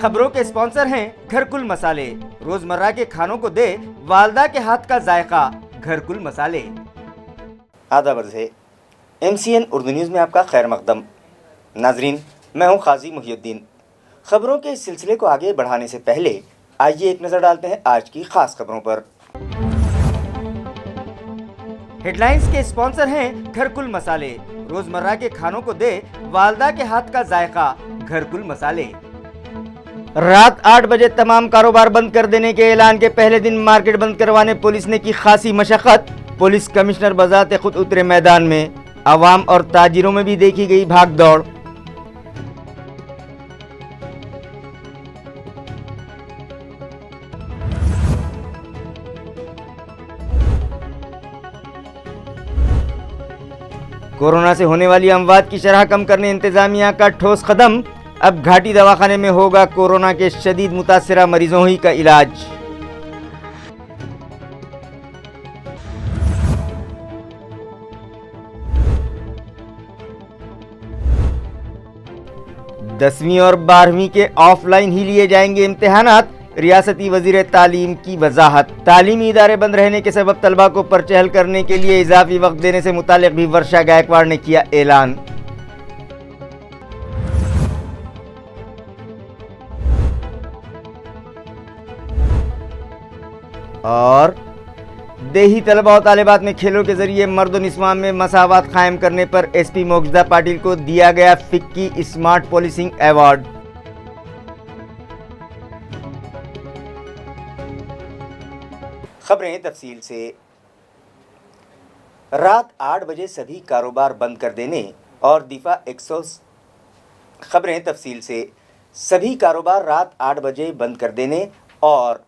खबरों के स्पॉन्सर हैं घरकुल मसाले। रोजमर्रा के खानों को दे वालदा के हाथ का जायका, घरकुल मसाले। आदाब अर्ज़ है, MCN उर्दू न्यूज़ में आपका खैर मकदम। नाजरीन, मैं हूं काजी मुहिउद्दीन। खबरों के इस सिलसिले को आगे बढ़ाने से पहले आइए एक नज़र डालते हैं आज की खास खबरों पर। हेडलाइंस के स्पॉन्सर हैं घरकुल मसाले। रोजमर्रा के खानों को दे वालदा के हाथ का जायका, घरकुल मसाले। रात 8 बजे तमाम कारोबार बंद कर देने के ऐलान के पहले दिन मार्केट बंद करवाने पुलिस ने की खासी मशक्कत। पुलिस कमिश्नर बजाते खुद उतरे मैदान में। आवाम और ताजिरों में भी देखी गई भाग दौड़। कोरोना से होने वाली अमवात की शरह कम करने इंतजामिया का ठोस कदम। अब घाटी दवाखाने में होगा कोरोना के शदीद मुतासिरा मरीजों ही का इलाज। दसवीं और 12वीं के ऑफलाइन ही लिए जाएंगे इम्तिहानात। रियासती वजीर तालीम की वजाहत। तालीमी इदारे बंद रहने के सबब तलबा को परचहल करने के लिए इजाफी वक्त देने से मुतालिक भी वर्षा गायकवाड़ ने किया ऐलान। और देही तलबा और तालिबात में खेलों के जरिए मर्द और निस्वां में मसावत कायम करने पर SP मोगज़दा पाटिल को दिया गया फिक्की स्मार्ट पॉलिसिंग अवार्ड। खबरें तफसील से। रात 8 बजे सभी कारोबार बंद कर देने और दिफा 100 खबरें तफसील से। सभी कारोबार रात 8 बजे बंद कर देने और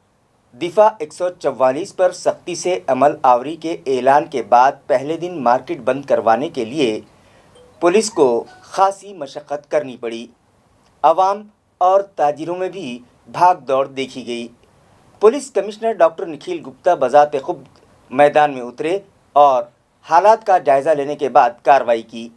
दिफा 144 पर सख्ती से अमल आवरी के ऐलान के बाद पहले दिन मार्केट बंद करवाने के लिए पुलिस को खासी मशक्क़त करनी पड़ी। आवाम और ताजिरों में भी भाग दौड़ देखी गई। Police commissioner doctor Nikhil Gupta बजाते खुद मैदान में उतरे और हालात का जायज़ा लेने के बाद कार्रवाई की।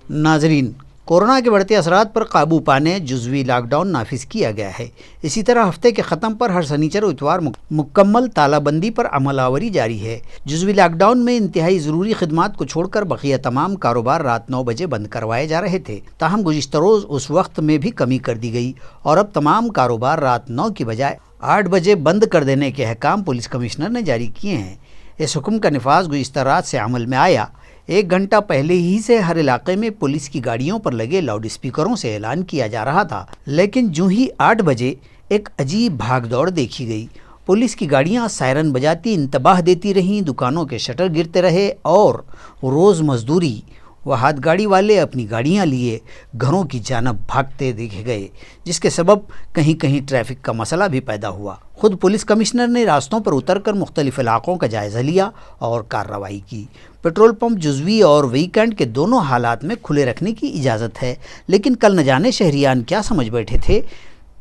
नाजरीन, कोरोना के बढ़ते असरात पर काबू पाने जुज़वी लॉकडाउन नाफिज किया गया है। इसी तरह हफ्ते के ख़त्म पर हर शनिचर और इतवार मुकम्मल तालाबंदी पर अमलावरी जारी है। जुज़वी लॉकडाउन में इंतहाई ज़रूरी खिदमात को छोड़कर बकिया तमाम कारोबार रात 9 बजे बंद करवाए जा रहे थे। ताहम गुज़िश्ता रोज़ उस वक्त में भी कमी कर दी गई और अब तमाम कारोबार रात 9 की बजाय 8 बजे बंद कर देने के अहकाम पुलिस कमिश्नर ने जारी किए हैं। इस हुक्म का नफाज गुज़िश्ता रात से अमल में आया। 1 घंटा पहले ही से हर इलाके में पुलिस की गाड़ियों पर लगे लाउड स्पीकरों से ऐलान किया जा रहा था, लेकिन जूं ही 8 बजे एक अजीब भागदौड़ देखी गई। पुलिस की गाड़ियां सायरन बजाती इंतबाह देती रहीं, दुकानों के शटर गिरते रहे और रोज़ मजदूरी व हाथ गाड़ी वाले अपनी गाड़ियां लिए घरों की जानब भागते देखे गए, जिसके सबब कहीं कहीं ट्रैफिक का मसला भी पैदा हुआ। खुद पुलिस कमिश्नर ने रास्तों पर उतरकर मुख्तलिफ इलाकों का जायज़ा लिया और कार्रवाई की। पेट्रोल पंप जुज़वी और वीकेंड के दोनों हालात में खुले रखने की इजाज़त है, लेकिन कल न जाने शहरियान क्या समझ बैठे थे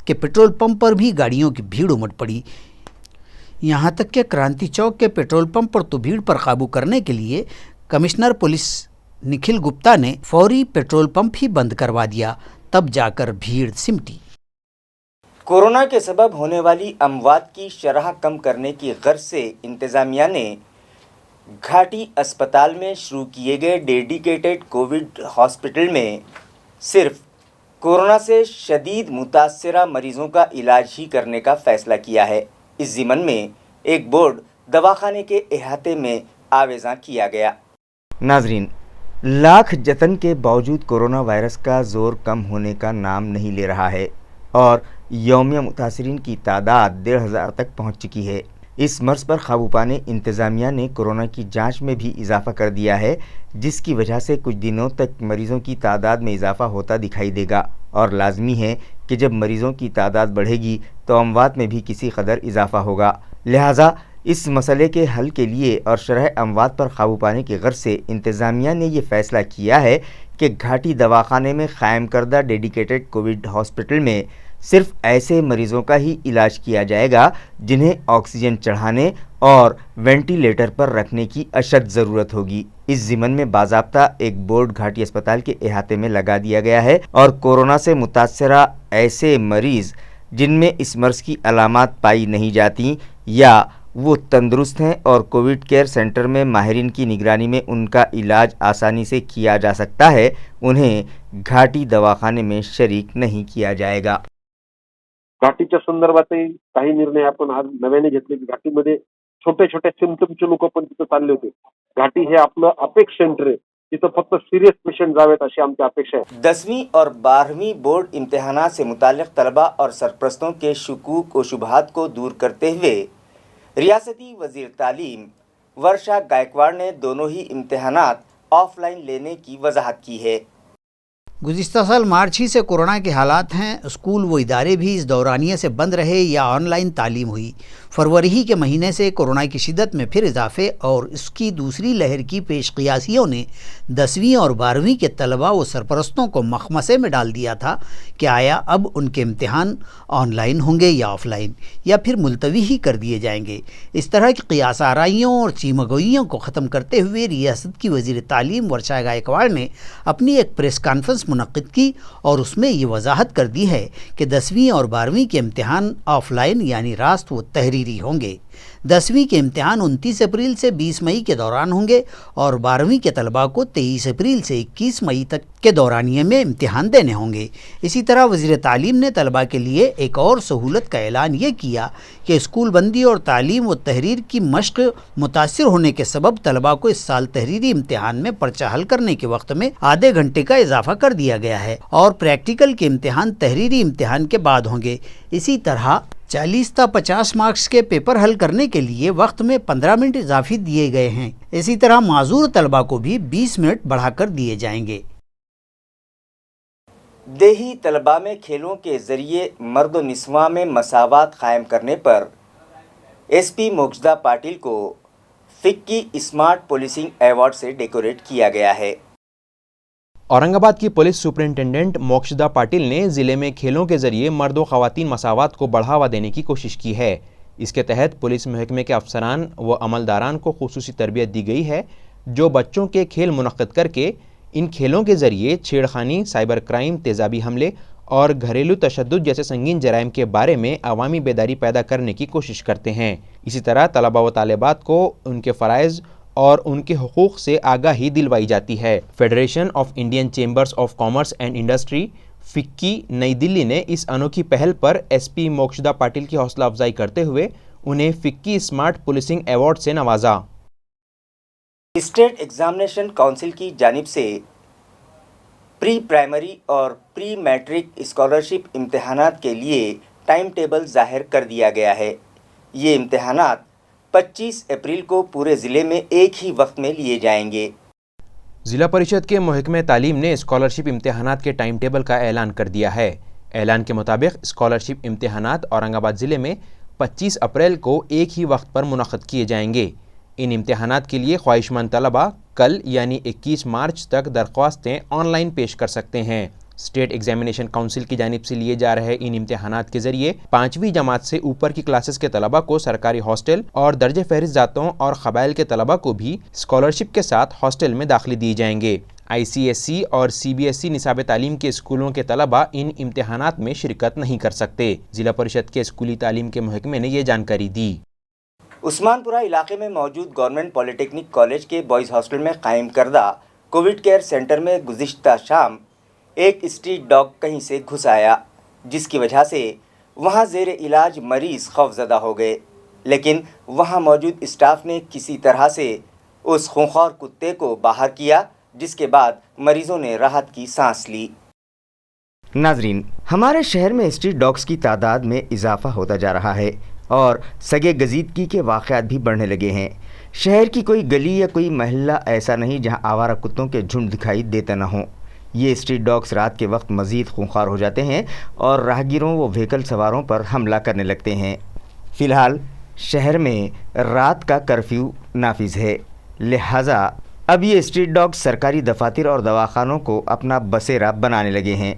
कि पेट्रोल पंप पर भी गाड़ियों की भीड़ उमड़ पड़ी। यहाँ तक कि क्रांति चौक के पेट्रोल पंप पर तो भीड़ पर काबू करने के लिए कमिश्नर पुलिस निखिल गुप्ता ने फौरी पेट्रोल पंप ही बंद करवा दिया, तब जाकर भीड़ सिमटी। कोरोना के सबब होने वाली अमवात की शरह कम करने की गर्ज से इंतजामिया ने घाटी अस्पताल में शुरू किए गए डेडिकेटेड कोविड हॉस्पिटल में सिर्फ कोरोना से शदीद मुतासिरा मरीजों का इलाज ही करने का फैसला किया है। इस ज़िमन में एक बोर्ड दवाखाने के अहाते में आवेज़ा किया गया। नाजरीन, लाख जतन के बावजूद कोरोना वायरस का ज़ोर कम होने का नाम नहीं ले रहा है और यौमिया मुतासिरीन की तादाद 1,500 तक पहुंच चुकी है। इस मर्ज़ पर काबू पाने इंतज़ामिया ने कोरोना की जांच में भी इजाफ़ा कर दिया है, जिसकी वजह से कुछ दिनों तक मरीज़ों की तादाद में इजाफ़ा होता दिखाई देगा और लाजमी है कि जब मरीज़ों की तादाद बढ़ेगी तो अमवात में भी किसी कदर इजाफ़ा होगा। लिहाजा इस मसले के हल के लिए और शरह अमवात पर काबू पाने की गर्ज से इंतज़ामिया ने यह फ़ैसला किया है कि घाटी दवाखाने में क़ायम करदा डेडिकेटेड कोविड हॉस्पिटल में सिर्फ ऐसे मरीज़ों का ही इलाज किया जाएगा जिन्हें ऑक्सीजन चढ़ाने और वेंटिलेटर पर रखने की अशद ज़रूरत होगी। इस ज़िमन में बाज़ाब्ता एक बोर्ड घाटी अस्पताल के अहाते में लगा दिया गया है और कोरोना से मुतासरा ऐसे मरीज़ جن میں اس مرض کی علامات پائی نہیں جاتی یا وہ تندرست ہیں اور کووڈ کیئر سینٹر میں ماہرین کی نگرانی میں ان کا علاج آسانی سے کیا جا سکتا ہے، انہیں گھاٹی دواخانے میں شریک نہیں کیا جائے گا. घाटीच्या संदर्भातही काही निर्णय आपण आज नव्याने घेतले की घाटीमध्ये छोटे छोटे सिम्पटमचे लोक पण तिथे चालले होते. घाटी हे आपलं अपेक्स सेंटर आहे, तिथं फक्त सिरियस पेशंट जावेत अशी आमची अपेक्षा आहे. 10वीं और 12वीं बोर्ड इम्तिहानात से मुताल्लिक़ तलबा और सरपरस्तों के शुकूक व शुबहात को दूर करते हुए रियासती वज़ीर तालीम वर्षा गायकवाड़ ने दोनों ही इम्तिहानात ऑफलाइन लेने की वजाहत की है. गुज़िश्ता साल मार्च ही से कोरोना के हालात हैं। स्कूल व इदारे भी इस दौरानिए से बंद रहे या ऑनलाइन तालीम हुई। फरवरी ही के महीने से कोरोना की शिद्दत में फिर इजाफे और इसकी दूसरी लहर की पेशकियासियों ने 10वीं और 12वीं के तलबा व सरपरस्तों को मखमसे में डाल दिया था कि आया अब उनके इम्तिहान ऑनलाइन होंगे या ऑफलाइन या फिर मुलतवी ही कर दिए जाएंगे। इस तरह की क़ियास आराइयों और चीमगोइयों को ख़त्म करते हुए रियासत की वज़ीर तालीम वर्षा गायकवाड़ ने अपनी एक प्रेस कॉन्फ्रेंस मुनक़्क़िद की और उसमें ये वजाहत कर दी है कि 10वीं और 12वीं के इम्तिहान ऑफलाइन यानी रास्त व तहरीरी होंगे। 10वीं के इम्तिहान 29 अप्रैल से 20 मई के दौरान होंगे और 12वीं के तलबा को 23 अप्रैल से 21 मई तक के दौरानिए में इम्तिहान देने होंगे। इसी तरह वज़ीर तालीम ने तलबा के लिए एक और सहूलत का ऐलान ये किया कि स्कूल बंदी और तालीम व तहरीर की मश्क मुतासिर होने के सबब तलबा को इस साल तहरीरी इम्तिहान में पर्चा हल करने के वक्त में आधे घंटे का इजाफा कर दिया गया है और प्रैक्टिकल के इम्तिहान तहरीरी इम्तिहान के बाद होंगे। इसी तरह 40 ता 50 मार्क्स के पेपर हल करने के लिए वक्त में 15 मिनट इजाफी दिए गए हैं। इसी तरह माजूर तलबा को भी 20 मिनट बढ़ाकर दिए जाएंगे। देही तलबा में खेलों के ज़रिए मर्द व निस्वां में मसावात कायम करने पर एसपी मोक्षदा पाटिल को फिक्की स्मार्ट पुलिसिंग अवार्ड से डेकोरेट किया गया है। औरंगाबाद की पुलिस सुपरिंटेंडेंट मोक्षदा पाटिल ने ज़िले में खेलों के ज़रिए मर्द व ख़वातीन मसावात को बढ़ावा देने की कोशिश की है। इसके तहत पुलिस महकमे के अफसरान व अमलदारान को खुसूसी तरबियत दी गई है जो बच्चों के खेल मुनक़्क़िद करके इन खेलों के ज़रिए छेड़खानी, साइबर क्राइम, तेज़ाबी हमले और घरेलू तशद्दुद जैसे संगीन जराइम के बारे में अवामी बेदारी पैदा करने की कोशिश करते हैं। इसी तरह तलबा व तालिबात को उनके फ़राइज़ और उनके हुकूक से आगाही दिलवाई जाती है। Federation of Indian chambers of commerce and industry FICCI नई दिल्ली ने इस अनोखी पहल पर एसपी मोक्षदा पाटिल की हौसला अफजाई करते हुए उन्हें फिक्की स्मार्ट पुलिसिंग अवार्ड से नवाजा। स्टेट एग्जामिनेशन काउंसिल की जानिब से प्री प्राइमरी और प्री मैट्रिक स्कॉलरशिप इम्तिहानात के लिए टाइम टेबल ज़ाहिर कर दिया गया है। ये इम्तिहानात 25 अप्रैल को पूरे ज़िले में एक ही वक्त में लिए जाएंगे। ज़िला परिषद के महकमे तालीम ने स्कॉलरशिप इम्तिहानात के टाइम टेबल का ऐलान कर दिया है। ऐलान के मुताबिक स्कॉलरशिप इम्तिहानात औरंगाबाद ज़िले में 25 अप्रैल को एक ही वक्त पर मुनक़्क़िद किए जाएंगे। इन इम्तिहानात के लिए ख्वाहिशमंद तलबा कल यानी 21 मार्च तक दरख्वास्तें ऑनलाइन पेश कर सकते हैं। स्टेट एग्जामिनेशन काउंसिल की जानिब से लिए जा रहे इन इम्तिहानात के ज़रिए 5वीं जमात से ऊपर की क्लासेस के तलबा को सरकारी हॉस्टल और दर्ज फहरिस्त ज़ातों और क़बाइल के तलबा को भी स्कॉलरशिप के साथ हॉस्टल में दाखिले दिए जाएंगे। ICSE और CBSE निसाब तालीम के स्कूलों के तलबा इन इम्तिहानात में शिरकत नहीं कर सकते। ज़िला परिषद के स्कूली तालीम के महकमे ने ये जानकारी दी। उस्मानपुरा इलाके में मौजूद गवर्नमेंट पॉलिटेक्निक कॉलेज के बॉयज़ हॉस्टल में कायम करदा कोविड केयर सेंटर में गुज़िश्ता शाम एक स्ट्रीट डॉग कहीं से घुस आया, जिसकी वजह से वहां ज़ेर इलाज मरीज़ खौफज़दा हो गए, लेकिन वहां मौजूद स्टाफ ने किसी तरह से उस खूंखार कुत्ते को बाहर किया, जिसके बाद मरीज़ों ने राहत की सांस ली। नाजरीन, हमारे शहर में स्ट्रीट डॉग्स की तादाद में इजाफा होता जा रहा है और सगे गजीदगी के वाक़यात भी बढ़ने लगे हैं। शहर की कोई गली या कोई महल्ला ऐसा नहीं जहां आवारा कुत्तों के झुंड दिखाई देते न हों। ये स्ट्रीट डॉग्स रात के वक्त मज़ीद खूंखार हो जाते हैं और राहगीरों व व्हीकल सवारों पर हमला करने लगते हैं। फ़िलहाल शहर में रात का कर्फ्यू नाफिज है, लिहाजा अब ये स्ट्रीट डॉग्स सरकारी दफातर और दवाखानों को अपना बसेरा बनाने लगे हैं।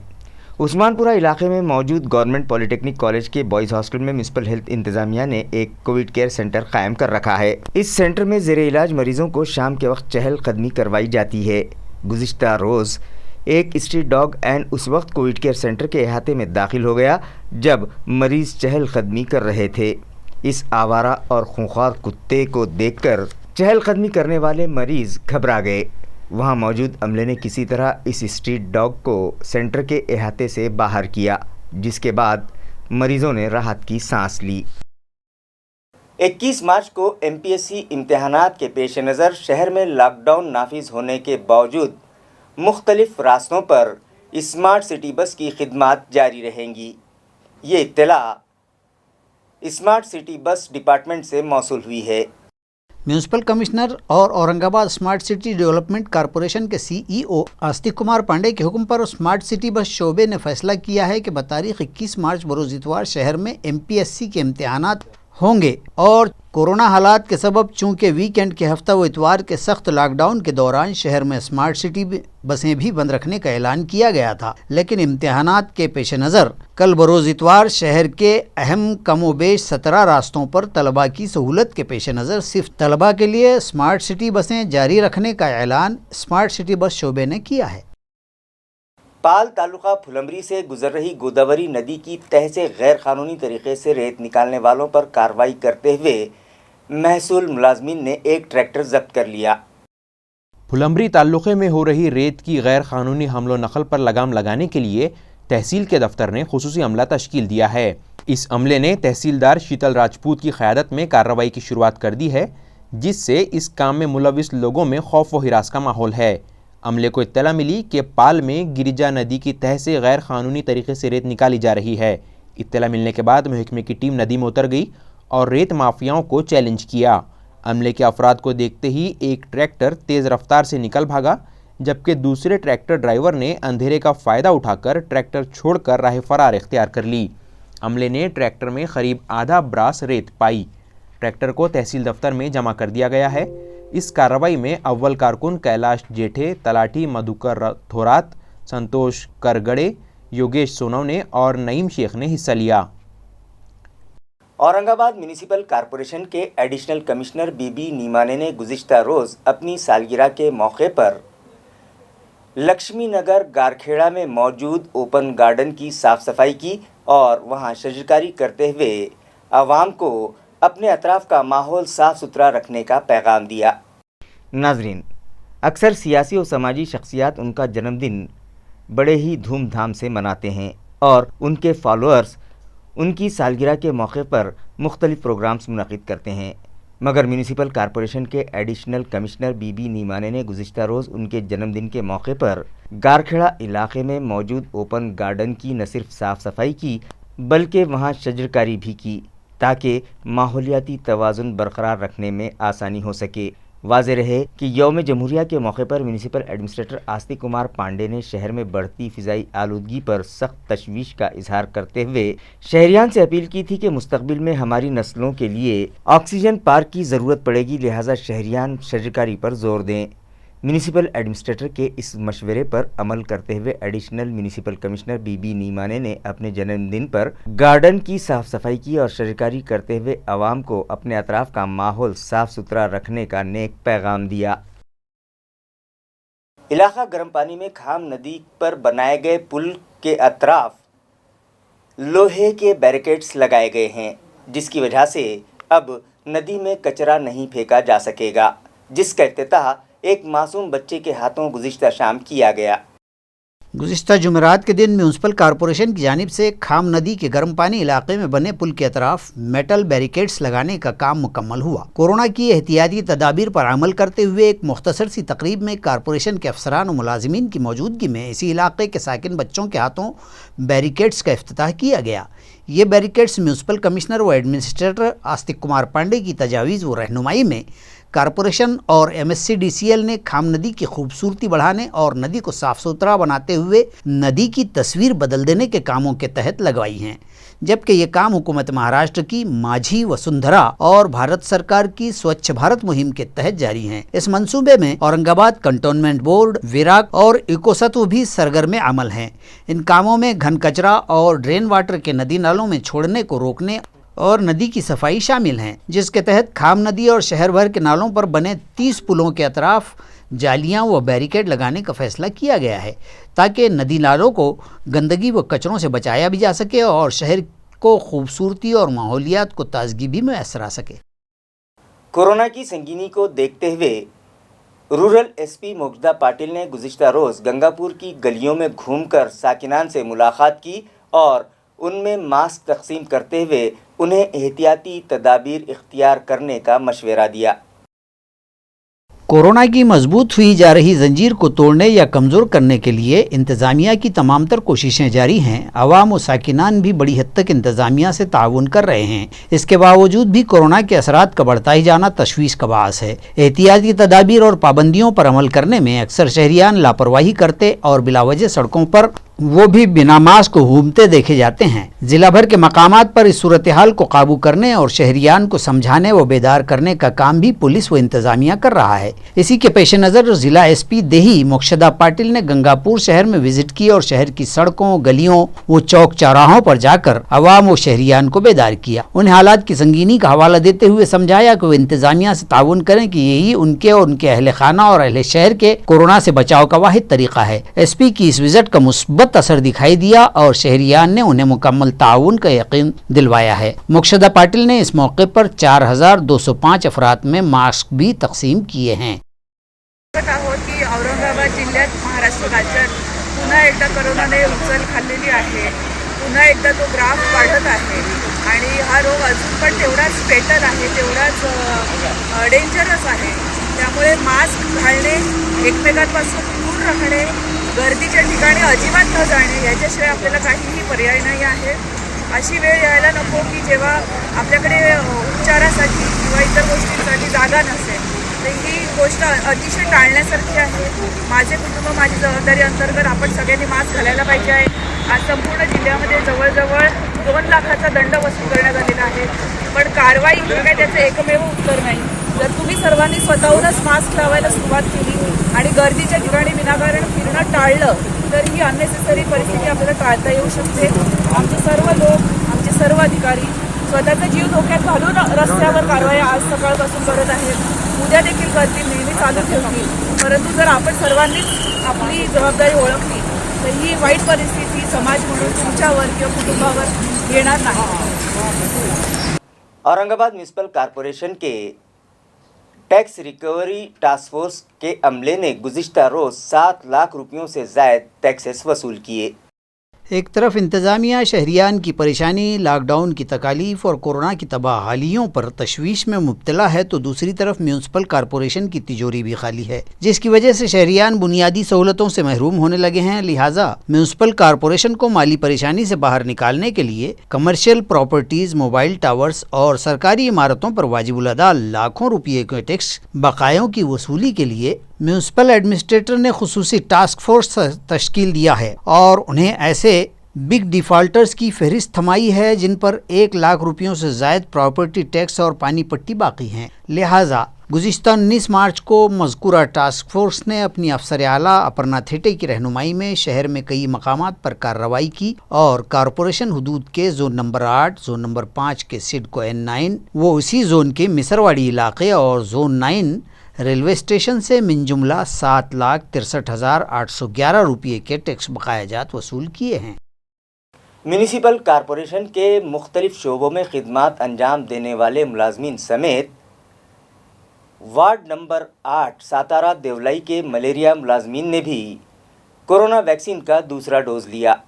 उस्मानपुरा इलाके में मौजूद गवर्नमेंट पॉलिटेक्निक कॉलेज के बॉयज़ हॉस्टल में म्यूनसिपल हेल्थ इंतज़ामिया ने एक कोविड केयर सेंटर कायम कर रखा है। इस सेंटर में ज़ेर इलाज मरीज़ों को शाम के वक्त चहल कदमी करवाई जाती है। गुज़िश्ता रोज़ ایک اسٹریٹ ڈاگ اینڈ اس وقت کووڈ کیئر سینٹر کے احاطے میں داخل ہو گیا جب مریض چہل قدمی کر رہے تھے۔ اس آوارہ اور خونخوار کتے کو دیکھ کر چہل قدمی کرنے والے مریض گھبرا گئے۔ وہاں موجود عملے نے کسی طرح اس اسٹریٹ ڈاگ کو سینٹر کے احاطے سے باہر کیا، جس کے بعد مریضوں نے راحت کی سانس لی۔ 21 مارچ کو MPSC امتحانات کے پیش نظر شہر میں لاک ڈاؤن نافذ ہونے کے باوجود مختلف راستوں پر اسمارٹ سٹی بس کی خدمات جاری رہیں گی۔ یہ اطلاع اسمارٹ سٹی بس ڈپارٹمنٹ سے موصول ہوئی ہے۔ میونسپل کمشنر اور اورنگ آباد اسمارٹ سٹی ڈیولپمنٹ کارپوریشن کے CEO آستک کمار پانڈے کے حکم پر اسمارٹ سٹی بس شعبے نے فیصلہ کیا ہے کہ بتاریخ 21 مارچ بروز اتوار شہر میں MPSC کے امتحانات ہوں گے، اور کورونا حالات کے سبب چونکہ ویکینڈ کے ہفتہ و اتوار کے سخت لاک ڈاؤن کے دوران شہر میں اسمارٹ سٹی بسیں بھی بند رکھنے کا اعلان کیا گیا تھا، لیکن امتحانات کے پیش نظر کل بروز اتوار شہر کے اہم کم و بیش 17 راستوں پر طلباء کی سہولت کے پیش نظر صرف طلباء کے لیے اسمارٹ سٹی بسیں جاری رکھنے کا اعلان اسمارٹ سٹی بس شعبے نے کیا ہے۔ پال تعلقہ پھلمری سے گزر رہی گوداوری ندی کی تہہ سے غیر قانونی طریقے سے ریت نکالنے والوں پر کارروائی کرتے ہوئے محصول ملازمین نے ایک ٹریکٹر ضبط کر لیا۔ پھلمری تعلقے میں ہو رہی ریت کی غیر قانونی حمل و نقل پر لگام لگانے کے لیے تحصیل کے دفتر نے خصوصی عملہ تشکیل دیا ہے۔ اس عملے نے تحصیلدار شیتل راجپوت کی قیادت میں کارروائی کی شروعات کر دی ہے، جس سے اس کام میں ملوث لوگوں میں خوف و ہراس کا ماحول ہے۔ عملے کو اطلاع ملی کہ پال میں گریجا ندی کی تہہ سے غیر قانونی طریقے سے ریت نکالی جا رہی ہے۔ اطلاع ملنے کے بعد محکمے کی ٹیم ندی میں اتر گئی اور ریت مافیاؤں کو چیلنج کیا۔ عملے کے افراد کو دیکھتے ہی ایک ٹریکٹر تیز رفتار سے نکل بھاگا، جبکہ دوسرے ٹریکٹر ڈرائیور نے اندھیرے کا فائدہ اٹھا کر ٹریکٹر چھوڑ کر راہ فرار اختیار کر لی۔ عملے نے ٹریکٹر میں قریب آدھا براس ریت پائی۔ ٹریکٹر کو تحصیل دفتر میں جمع کر دیا گیا ہے۔ اس کارروائی میں اول کارکن کیلاش جیٹھے، تلاٹی مدھوکر تھورات، سنتوش کرگڑے، یوگیش سونونے اور نعیم شیخ نے حصہ لیا۔ اورنگ آباد میونسپل کارپوریشن کے ایڈیشنل کمشنر بی نیمانے نے گزشتہ روز اپنی سالگرہ کے موقع پر لکشمی نگر گارکھیڑا میں موجود اوپن گارڈن کی صاف صفائی کی اور وہاں شجرکاری کرتے ہوئے عوام کو اپنے اطراف کا ماحول صاف ستھرا رکھنے کا پیغام دیا۔ ناظرین، اکثر سیاسی و سماجی شخصیات ان کا جنم دن بڑے ہی دھوم دھام سے مناتے ہیں اور ان کے فالوورز ان کی سالگرہ کے موقع پر مختلف پروگرامز منعقد کرتے ہیں، مگر میونسپل کارپوریشن کے ایڈیشنل کمشنر بی نیمانے نے گزشتہ روز ان کے جنم دن کے موقع پر گارکھیڑا علاقے میں موجود اوپن گارڈن کی نہ صرف صاف صفائی کی بلکہ وہاں شجرکاری بھی کی تاکہ ماحولیاتی توازن برقرار رکھنے میں آسانی ہو سکے۔ واضح رہے کہ یوم جمہوریہ کے موقع پر میونسپل ایڈمنسٹریٹر آستک کمار پانڈے نے شہر میں بڑھتی فضائی آلودگی پر سخت تشویش کا اظہار کرتے ہوئے شہریان سے اپیل کی تھی کہ مستقبل میں ہماری نسلوں کے لیے آکسیجن پارک کی ضرورت پڑے گی، لہٰذا شہریان شجرکاری پر زور دیں۔ میونسپل ایڈمنسٹریٹر کے اس مشورے پر عمل کرتے ہوئے ایڈیشنل میونسپل کمشنر بی نیمانے نے اپنے جنم دن پر گارڈن کی صاف صفائی کی اور شجرکاری کرتے ہوئے عوام کو اپنے اطراف کا ماحول صاف ستھرا رکھنے کا نیک پیغام دیا۔ علاقہ گرم پانی میں کھام ندی پر بنائے گئے پل کے اطراف لوہے کے بیریکیڈز لگائے گئے ہیں، جس کی وجہ سے اب ندی میں کچرا نہیں پھینکا جا سکے گا، جس کا افتتاح ایک معصوم بچے کے ہاتھوں گزشتہ شام کیا گیا۔ گزشتہ جمعرات کے دن میونسپل کارپوریشن کی جانب سے کھام ندی کے گرم پانی علاقے میں بنے پل کے اطراف میٹل بیریکیڈز لگانے کا کام مکمل ہوا۔ کورونا کی احتیاطی تدابیر پر عمل کرتے ہوئے ایک مختصر سی تقریب میں کارپوریشن کے افسران و ملازمین کی موجودگی میں اسی علاقے کے ساکن بچوں کے ہاتھوں بیریکیڈز کا افتتاح کیا گیا۔ یہ بیریکیڈز میونسپل کمشنر و ایڈمنسٹریٹر آستک کمار پانڈے کی تجاویز و رہنمائی میں کارپوریشن اور MSCDCL نے کھام ندی کی خوبصورتی بڑھانے اور ندی کو صاف ستھرا بناتے ہوئے ندی کی تصویر بدل دینے کے کاموں کے تحت لگوائی ہیں، جبکہ یہ کام حکومت مہاراشٹر کی ماجھی وسندھرا اور بھارت سرکار کی سوچھ بھارت مہم کے تحت جاری ہیں۔ اس منصوبے میں اورنگ آباد کنٹونمنٹ بورڈ، ویراک اور ایکوستو بھی سرگرم عمل ہیں۔ ان کاموں میں گھن کچرا اور ڈرین واٹر کے ندی نالوں میں چھوڑنے کو روکنے اور ندی کی صفائی شامل ہیں، جس کے تحت کھام ندی اور شہر بھر کے نالوں پر بنے 30 پلوں کے اطراف जालियां व बैरिकेड लगाने का फैसला किया गया है ताकि नदी नालों को गंदगी व कचरों से बचाया भी जा सके और शहर को खूबसूरती और माहौलियात को ताजगी भी मैसर आ सके। कोरोना की संगीनी को देखते हुए रूरल एसपी मोक्षदा पाटिल ने गुज़िश्ता रोज़ गंगापुर की गलियों में घूमकर साकिनान से मुलाकात की और उनमें मास्क तकसीम करते हुए उन्हें एहतियाती तदाबीर इख्तियार करने का मशवरा दिया। कोरोना की मजबूत हुई जा रही जंजीर को तोड़ने या कमज़ोर करने के लिए इंतज़ामिया की तमाम तर कोशिशें जारी हैं। अवाम व साकिनान भी बड़ी हद तक इंतज़ामिया से ताउन कर रहे हैं। इसके बावजूद भी कोरोना के असरात का बढ़ता ही जाना तशवीश का बाअस है। एहतियाती तदाबीर और पाबंदियों पर अमल करने में अक्सर शहरियान लापरवाही करते और बिलावजह सड़कों पर वो भी बिना मास्क घूमते देखे जाते हैं। जिला भर के मकामात पर इस सूरत हाल को काबू करने और शहरियान को समझाने व बेदार करने का काम भी पुलिस व इंतजामिया कर रहा है। इसी के पेश नज़र जिला एसपी देही मोक्षदा पाटिल ने गंगापुर शहर में विजिट की और शहर की सड़कों, गलियों व चौक चौराहों पर जाकर अवाम व शहरियान को बेदार किया। उन्हें हालात की संगीनी का हवाला देते हुए समझाया कि वो इंतजामिया से ताउन करें कि यही उनके और उनके अहले खाना और अहले शहर के कोरोना से बचाव का वाहिद तरीका है। एसपी की इस विजिट का मुस्बत असर दिखाई दिया और शहरियान ने उन्हें मुकम्मल ताउन का यकीन दिलवाया है। मोक्षदा पाटिल ने इस मौके पर 4205 अफराद में मास्क भी तकसीम किए हैं। आहोत की औरंगाबाद जिल्ह्यात महाराष्ट्र राज्यात पुन्हा एकदा कोरोनाने उचल खाल्लेली आहे। पुन्हा एकदा तो ग्राफ वाढत आहे आणि हा रोग अजून पण तेवढाच पेटत आहे, तेवढाच डेंजरस आहे। त्यामुळे मास्क घालणे, एकमेकांपासून दूर राहणे, गर्दीच्या ठिकाणी अजिबात न जाणे याच्याशिवाय आपल्याला काहीही पर्याय नाही आहे। अशी वेळ यायला नको की जेव्हा आपल्याकडे उपचारासाठी किंवा इतर गोष्टींसाठी जागा नसेल। तर ही गोष्ट अतिशय टाळण्यासारखी आहे। माझे कुटुंब माझी जबाबदारी अंतर्गत आपण सगळ्यांनी मास्क घालायला पाहिजे आहे। आज संपूर्ण जिल्ह्यामध्ये जवळजवळ 2 लाखाचा दंड वसूल करण्यात आलेला आहे, पण कारवाई हे काय त्याचं एकमेव उत्तर नाही। जर तुम्ही सर्वांनी स्वतःहूनच मास्क लावायला सुरुवात केली आणि गर्दीच्या ठिकाणी विनाकारण फिरणं टाळलं तर ही अननेसेसरी परिस्थिती आपल्याला टाळता येऊ शकते। आमचे सर्व लोक, आमचे सर्व अधिकारी स्वतःचा जीव धोक्यात घालून रस्त्यावर कारवाई आज सकाळपासून करत आहेत। उद्या देखील करतील, नेहमी चालू ठेवतील, परंतु जर आपण सर्वांनीच आपली जबाबदारी ओळखली तर ही वाईट परिस्थिती समाज म्हणून तुमच्यावर किंवा कुटुंबावर येणार नाही। औरंगाबाद म्यूनिसिपल कॉरपोरेशन के टैक्स रिकवरी टास्क फोर्स के अमले ने गुज़िश्ता रोज़ 7 लाख रुपयों से ज़ायद टैक्सेस वसूल किए। एक तरफ इंतज़ामिया शहरियान की परेशानी, लॉकडाउन की तकालीफ और कोरोना की तबाहालियों पर तशवीश में मुब्तला है तो दूसरी तरफ म्यूनिसिपल कॉरपोरेशन की तिजोरी भी खाली है, जिसकी वजह से शहरियान बुनियादी सहूलतों से महरूम होने लगे हैं। लिहाजा म्यूनिसिपल कॉरपोरेशन को माली परेशानी से बाहर निकालने के लिए कमर्शियल प्रॉपर्टीज़, मोबाइल टावर्स और सरकारी इमारतों पर वाजिबुल अदा लाखों रुपये के टैक्स बकायों की वसूली के लिए म्यूनिसिपल एडमिनिस्ट्रेटर ने खुसूसी टास्क फोर्स तश्कील दिया है और उन्हें ऐसे बिग डिफ़ॉल्टर्स की फहरिस्त थमाई है जिन पर 1 लाख रुपयों से ज़ायद प्रॉपर्टी टैक्स और पानी पट्टी बाकी हैं। लिहाजा गुज़िश्ता 19 मार्च को मज़कूरा टास्क फोर्स ने अपनी अफसर आला अपर्णा थेटे की रहनुमाई में शहर में कई मकामात पर कार्रवाई की और कॉरपोरेशन हदूद के जोन नंबर 8, जोन नंबर 5 के सिडको N9 वो उसी जोन के मिसरवाड़ी इलाके और जोन 9 रेलवे स्टेशन से मिनजुमला 7,63,811 रुपये के टैक्स बकायाजात वसूल किए हैं। म्यूनिसिपल कॉरपोरेशन के मुख्तलिफ शोबों में खिदमात अंजाम देने वाले मुलाजमीन समेत वार्ड नंबर 8 सातारा देवलाई के मलेरिया मुलाजमीन ने भी कोरोना वैक्सीन का दूसरा डोज लिया।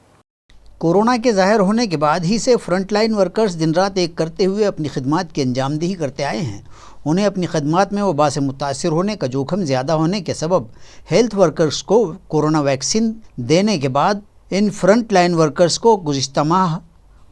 कोरोना के ज़ाहिर होने के बाद ही से फ्रंटलाइन वर्कर्स दिन रात एक करते हुए अपनी खिदमात की अंजामदही करते आए हैं। उन्हें अपनी खिदमात में वबा से मुतासिर होने का जोखम ज़्यादा होने के सबब हेल्थ वर्कर्स को कोरोना वैक्सीन देने के बाद इन फ्रंट लाइन वर्कर्स को गुज़िश्ता माह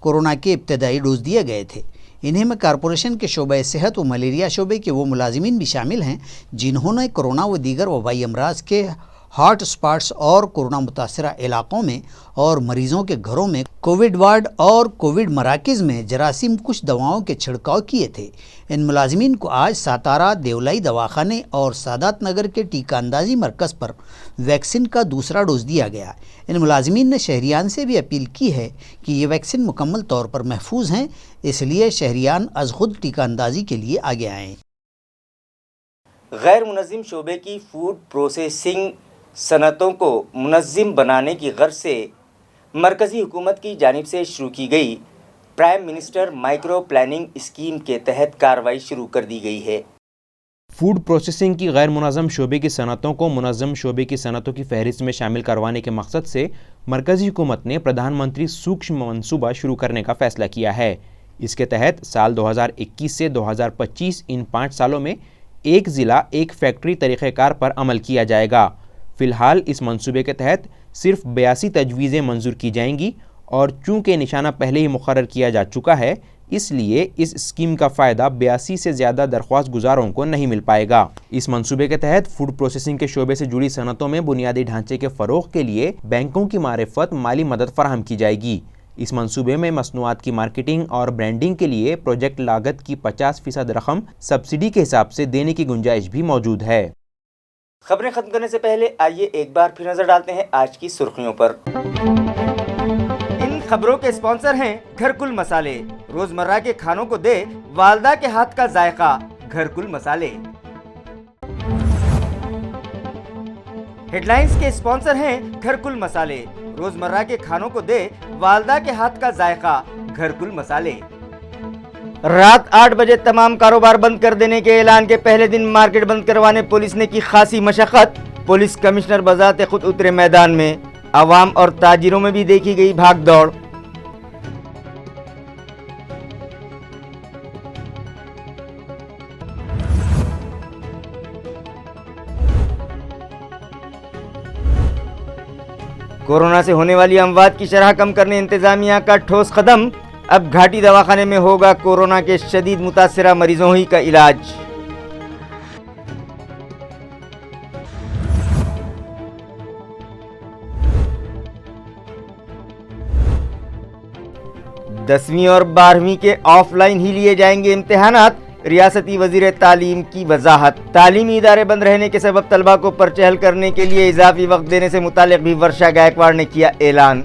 कोरोना के इब्तदाई डोज दिए गए थे। इन्हीं में कॉरपोरेशन के शोबे सेहत व मलेरिया शोबे के वो मुलाजिमीन भी शामिल हैं जिन्होंने कोरोना व दीगर वबाई अमराज के हॉट स्पॉट्स और कोरोना मुतासरा इलाकों में और मरीज़ों के घरों में कोविड वार्ड और कोविड मराकज़ में जरासीम कुछ दवाओं के छिड़काव किए थे। इन मुलाजिमीन को आज सातारा देवलाई दवाखाने और सादात नगर के टीका अंदाजी मरकज़ पर वैक्सीन का दूसरा डोज दिया गया। इन मुलाजिमीन ने शहरियान से भी अपील की है कि ये वैक्सीन मुकम्मल तौर पर महफूज हैं, इसलिए शहरियान अज़ खुद टीका अंदाजी के लिए आगे आएँ। غیر منظم شعبے کی فوڈ پروسیسنگ صنعتوں کو منظم بنانے کی غرض سے مرکزی حکومت کی جانب سے شروع کی گئی prime minister micro planning scheme کے تحت کارروائی شروع کر دی گئی ہے۔ فوڈ پروسیسنگ کی غیر منظم شعبے کی صنعتوں کو منظم شعبے کی صنعتوں کی فہرست میں شامل کروانے کے مقصد سے مرکزی حکومت نے پردھان منتری سوکشم منصوبہ شروع کرنے کا فیصلہ کیا ہے۔ اس کے تحت سال 2021 سے 2025 ان 5 سالوں میں ایک ضلع ایک فیکٹری طریقہ کار پر عمل کیا جائے گا۔ فی الحال اس منصوبے کے تحت صرف 82 تجویزیں منظور کی جائیں گی، اور چونکہ نشانہ پہلے ہی مقرر کیا جا چکا ہے، اس لیے اس اسکیم کا فائدہ 82 سے زیادہ درخواست گزاروں کو نہیں مل پائے گا۔ اس منصوبے کے تحت فوڈ پروسیسنگ کے شعبے سے جڑی صنعتوں میں بنیادی ڈھانچے کے فروغ کے لیے بینکوں کی معرفت مالی مدد فراہم کی جائے گی۔ اس منصوبے میں مصنوعات کی مارکیٹنگ اور برانڈنگ کے لیے پروجیکٹ لاگت کی 50% رقم سبسڈی کے حساب سے دینے کی گنجائش بھی موجود ہے۔ خبریں ختم کرنے سے پہلے آئیے ایک بار پھر نظر ڈالتے ہیں آج کی سرخیوں پر۔ ان خبروں کے اسپانسر ہیں گھرکل مسالے، روزمرہ کے کھانوں کو دے والدہ کے ہاتھ کا ذائقہ، گھرکل مسالے۔ ہیڈ لائنز کے اسپانسر ہیں گھرکل مسالے، روزمرہ کے کھانوں کو دے والدہ کے ہاتھ کا ذائقہ، گھرکل مسالے۔ رات 8 بجے تمام کاروبار بند کر دینے کے اعلان کے پہلے دن مارکیٹ بند کروانے پولیس نے کی خاصی مشقت، پولیس کمشنر بذات خود اترے میدان میں، عوام اور تاجروں میں بھی دیکھی گئی بھاگ دوڑ۔ کورونا سے ہونے والی اموات کی شرح کم کرنے انتظامیہ کا ٹھوس قدم، اب گھاٹی دواخانے میں ہوگا کورونا کے شدید متاثرہ مریضوں ہی کا علاج۔ دسویں اور 12ویں کے آف لائن ہی لیے جائیں گے امتحانات، ریاستی وزیر تعلیم کی وضاحت۔ تعلیمی ادارے بند رہنے کے سبب طلبہ کو پرچہل کرنے کے لیے اضافی وقت دینے سے متعلق بھی ورشا گائیکواڑ نے کیا اعلان۔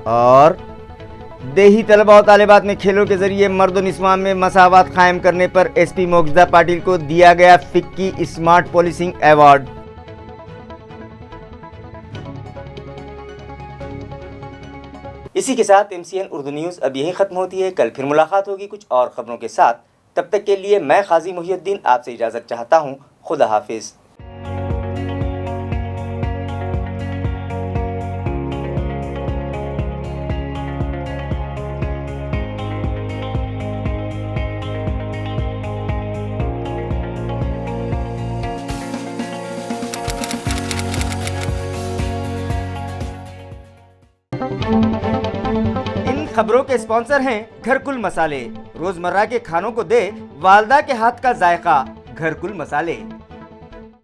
اور دیہی طلبہ و طالبات میں کھیلوں کے ذریعے مرد و نسواں میں مساوات قائم کرنے پر ایس پی موکشدہ پاٹل کو دیا گیا فکی اسمارٹ پولیسنگ ایوارڈ۔ اسی کے ساتھ MCN اردو نیوز اب یہی ختم ہوتی ہے۔ کل پھر ملاقات ہوگی کچھ اور خبروں کے ساتھ، تب تک کے لیے میں قاضی محی الدین آپ سے اجازت چاہتا ہوں۔ خدا حافظ۔ خبروں کے اسپانسر ہیں گھرکل مسالے، روزمرہ کے کھانوں کو دے والدہ کے ہاتھ کا ذائقہ، گھرکل مسالے۔